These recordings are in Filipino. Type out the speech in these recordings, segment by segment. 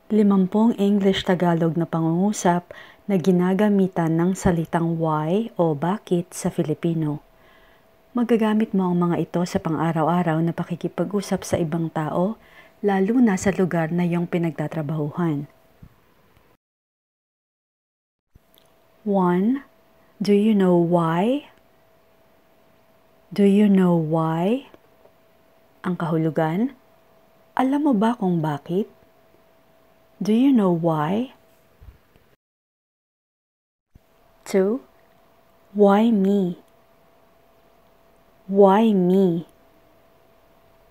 50 English-Tagalog na pangungusap na ginagamitan ng salitang why o bakit sa Filipino. Magagamit mo ang mga ito sa pang-araw-araw na pakikipag-usap sa ibang tao, lalo na sa lugar na iyong pinagtatrabahuhan. 1. Do you know why? Do you know why? Ang kahulugan, alam mo ba kung bakit? Do you know why? 2. Why me? Why me?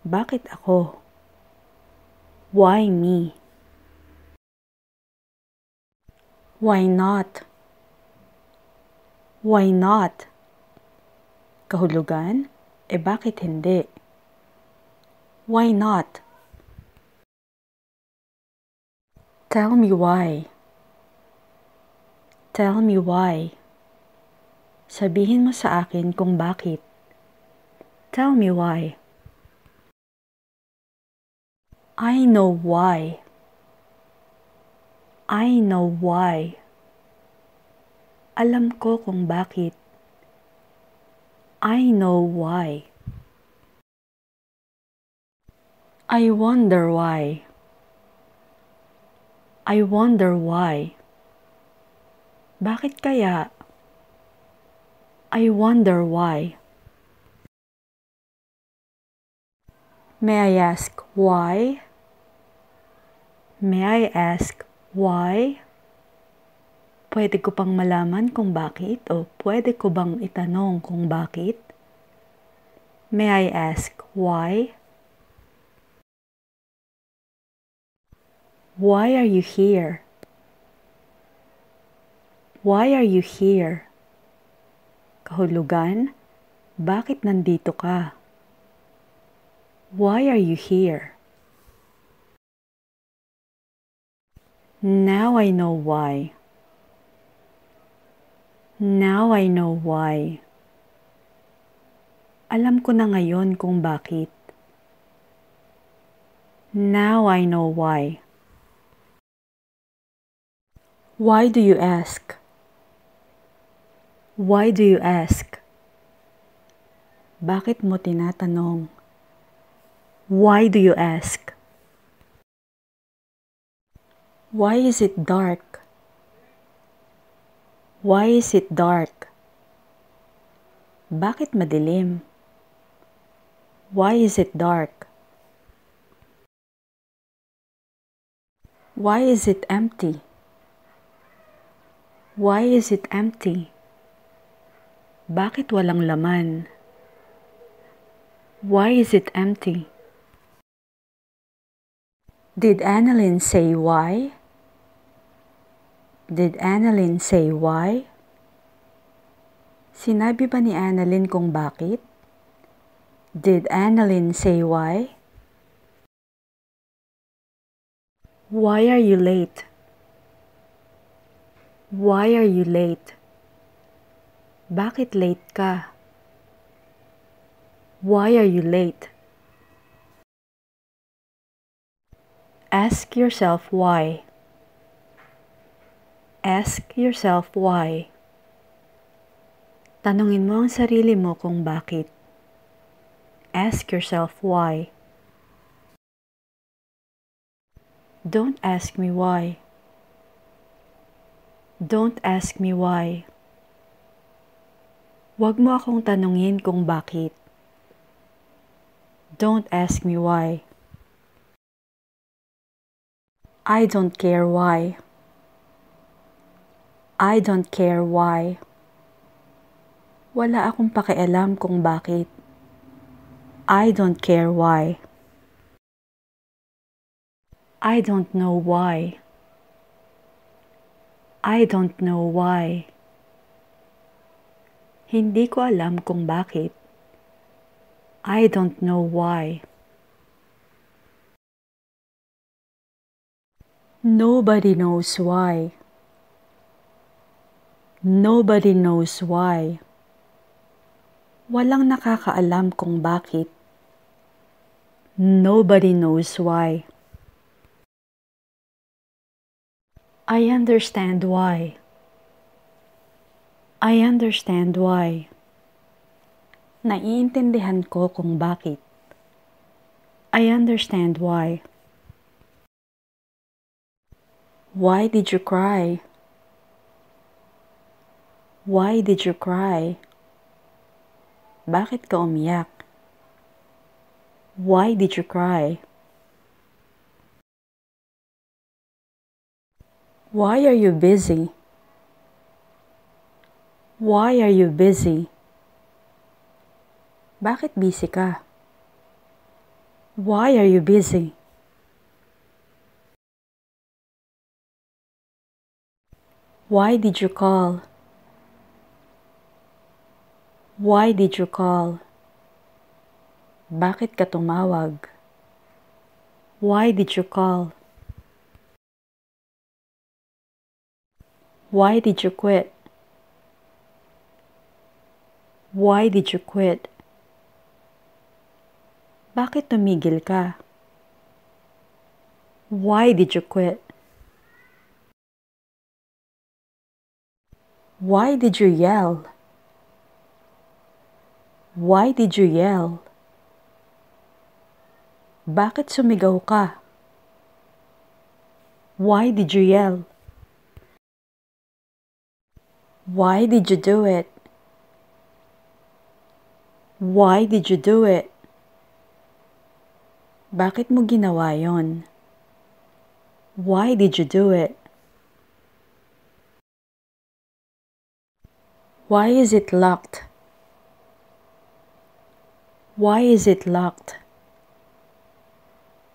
Bakit ako? Why me? Why not? Why not? Kahulugan, bakit hindi? Why not? Tell me why. Tell me why. Sabihin mo sa akin kung bakit. Tell me why. I know why. I know why. Alam ko kung bakit. I know why. I wonder why. I wonder why. Bakit kaya? I wonder why. May I ask why? May I ask why? Pwede ko pang malaman kung bakit o pwede ko bang itanong kung bakit? May I ask why? Why are you here? Why are you here? Kahulugan, bakit nandito ka? Why are you here? Now I know why. Now I know why. Alam ko na ngayon kung bakit. Now I know why. Why do you ask? Why do you ask? Bakit mo tinatanong? Why do you ask? Why is it dark? Why is it dark? Bakit madilim? Why is it dark? Why is it empty? Why is it empty? Bakit walang laman? Why is it empty? Did Annalyn say why? Did Annalyn say why? Sinabi ba ni Annalyn kung bakit? Did Annalyn say why? Why are you late? Why are you late? Bakit late ka? Why are you late? Ask yourself why. Ask yourself why. Tanungin mo ang sarili mo kung bakit. Ask yourself why. Don't ask me why. Don't ask me why. Huwag mo akong tanungin kung bakit. Don't ask me why. I don't care why. I don't care why. Wala akong pakialam kung bakit. I don't care why. I don't know why. I don't know why. Hindi ko alam kung bakit. I don't know why. Nobody knows why. Nobody knows why. Walang nakakaalam kung bakit. Nobody knows why. I understand why. I understand why. Naiintindihan ko kung bakit. I understand why. Why did you cry? Why did you cry? Bakit ka umiyak? Why did you cry? Why are you busy? Why are you busy? Bakit busy ka? Why are you busy? Why did you call? Why did you call? Bakit ka tumawag? Why did you call? Why did you quit? Why did you quit? Bakit tumigil ka? Why did you quit? Why did you yell? Why did you yell? Bakit sumigaw ka? Why did you yell? Why did you do it? Why did you do it? Bakit mo ginawa yon? Why did you do it? Why is it locked? Why is it locked?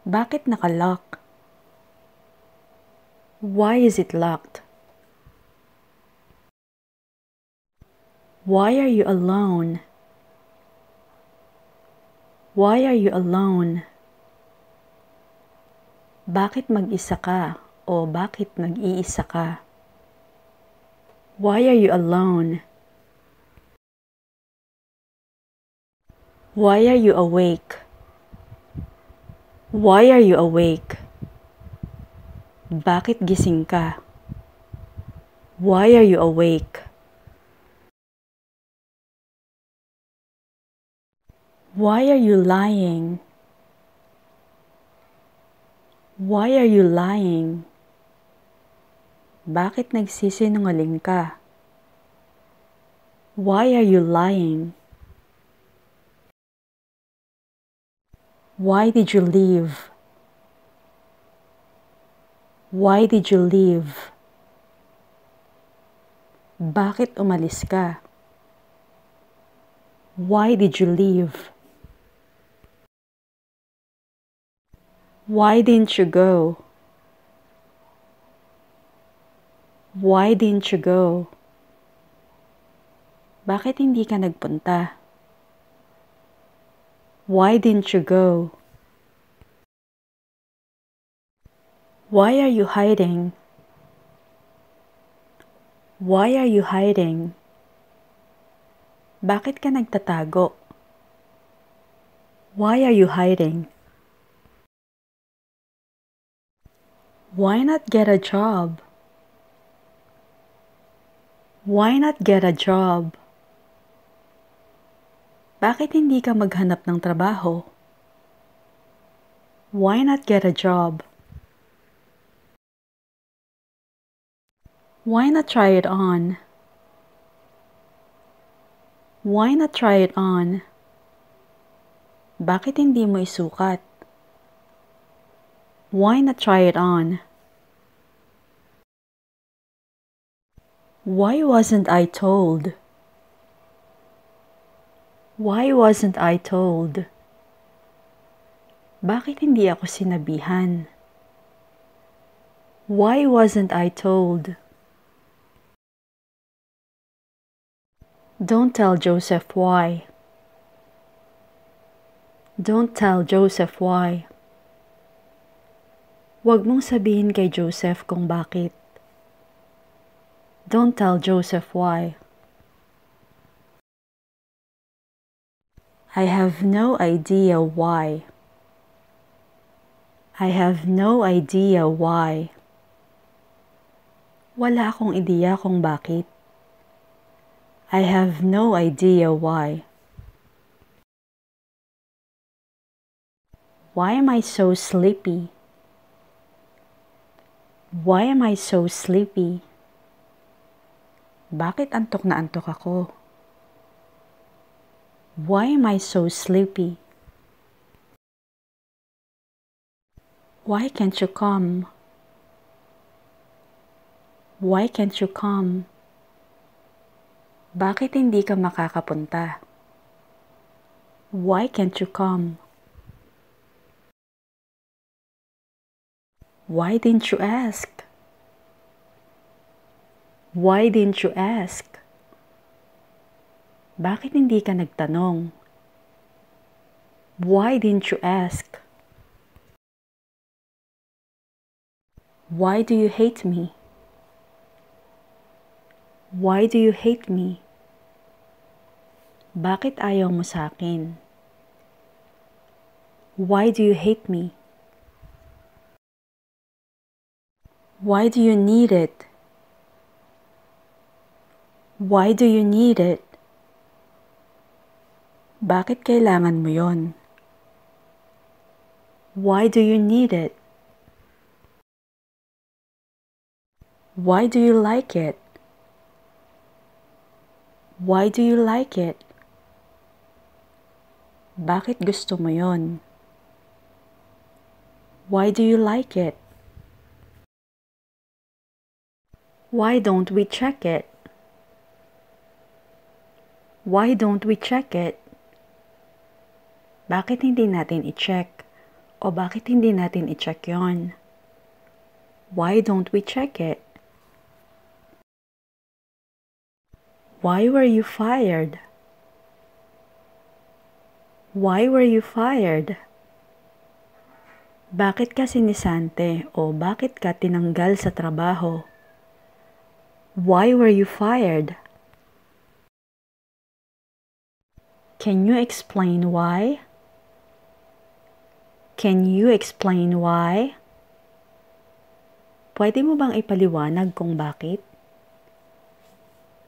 Bakit nakalock? Why is it locked? Why are you alone? Why are you alone? Bakit mag-isa ka o bakit nag-iisa ka? Why are you alone? Why are you awake? Why are you awake? Bakit gising ka? Why are you awake? Why are you lying? Why are you lying? Bakit nagsisinungaling ka? Why are you lying? Why did you leave? Why did you leave? Bakit umalis ka? Why did you leave? Why didn't you go? Why didn't you go? Bakit hindi ka nagpunta? Why didn't you go? Why are you hiding? Why are you hiding? Bakit ka nagtatago? Why are you hiding? Why not get a job? Why not get a job? Bakit hindi ka maghanap ng trabaho? Why not get a job? Why not try it on? Why not try it on? Bakit hindi mo isukat? Why not try it on? Why wasn't I told? Why wasn't I told? Bakit hindi ako sinabihan? Why wasn't I told? Don't tell Joseph why. Don't tell Joseph why. Huwag mong sabihin kay Joseph kung bakit. Don't tell Joseph why. I have no idea why. I have no idea why. Wala akong ideya kung bakit. I have no idea why. Why am I so sleepy? Why am I so sleepy? Bakit antok na antok ako? Why am I so sleepy? Why can't you come? Why can't you come? Bakit hindi ka makakapunta? Why can't you come? Why didn't you ask? Why didn't you ask? Bakit hindi ka nagtanong? Why didn't you ask? Why do you hate me? Why do you hate me? Bakit ayaw mo sa akin? Why do you hate me? Why do you need it? Why do you need it? Bakit kailangan mo yon? Why do you need it? Why do you like it? Why do you like it? Bakit gusto mo yon? Why do you like it? Why don't we check it? Why don't we check it? Bakit hindi natin i-check? O bakit hindi natin i-check yon? Why don't we check it? Why were you fired? Why were you fired? Bakit ka sinisante o bakit ka tinanggal sa trabaho? Why were you fired? Can you explain why? Can you explain why? Pwede mo bang ipaliwanag kung bakit?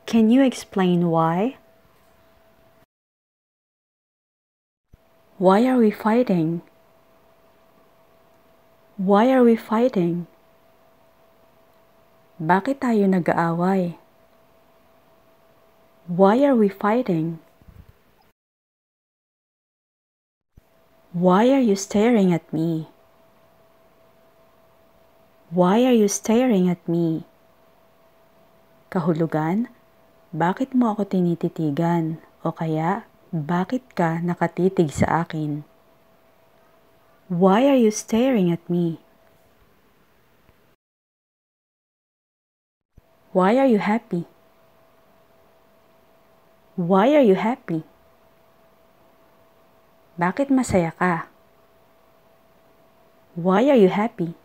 Can you explain why? Why are we fighting? Why are we fighting? Bakit tayo nag-aaway? Why are we fighting? Why are you staring at me? Why are you staring at me? Kahulugan, bakit mo ako tinititigan? O kaya, bakit ka nakatitig sa akin? Why are you staring at me? Why are you happy? Why are you happy? Bakit masaya ka? Why are you happy?